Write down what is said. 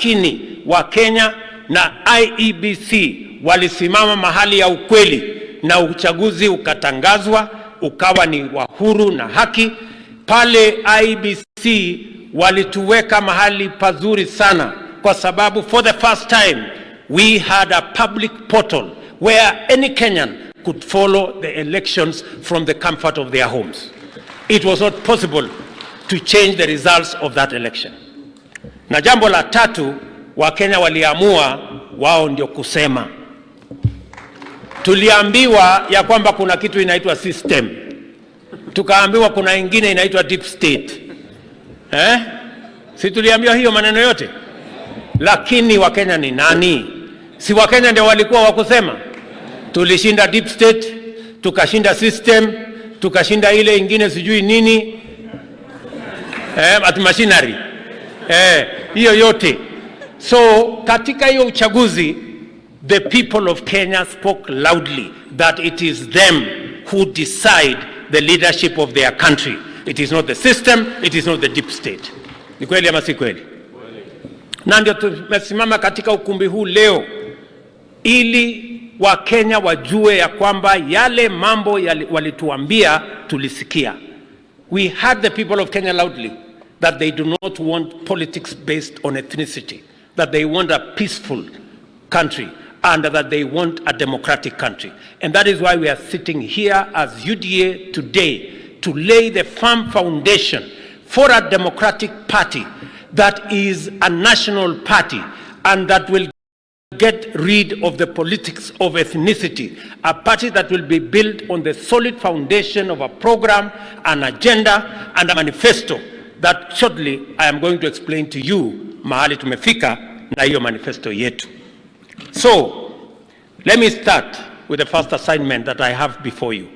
lakini Wakenya na IEBC walisimama mahali ya ukweli na uchaguzi ukatangazwa ukawa ni wa huru na haki. Pale IEBC walituweka mahali pazuri sana, kwa sababu for the first time we had a public portal where any Kenyan could follow the elections from the comfort of their homes. It was not possible to change the results of that election. Na jambo la tatu, Wakenya waliamua wao ndio kusema. Tuliambiwa ya kwamba kuna kitu inaitwa system. Tukaambiwa kuna ingine inaitwa deep state. Si tuliambiwa hiyo maneno yote? Lakini Wakenya ni nani? Si Wakenya ndio walikuwa wakusema? Tulishinda deep state, tukashinda system, tukashinda ile ingine sijui nini, machinery. Hiyo yote. So katika hiyo uchaguzi, the people of Kenya spoke loudly that it is them who decide the leadership of their country. It is not the system, it is not the deep state. Ni kweli ama si kweli? Na ndio tumesimama katika ukumbi huu leo ili Wakenya wajue ya kwamba yale mambo walituambia tulisikia. We heard the people of Kenya loudly that they do not want politics based on ethnicity, that they want a peaceful country and that they want a democratic country. And that is why we are sitting here as UDA today to lay the firm foundation for a democratic party that is a national party and that will get rid of the politics of ethnicity, a party that will be built on the solid foundation of a program, an agenda, and a manifesto that shortly I am going to explain to you mahali tumefika na hiyo manifesto yetu. So, let me start with the first assignment that I have before you.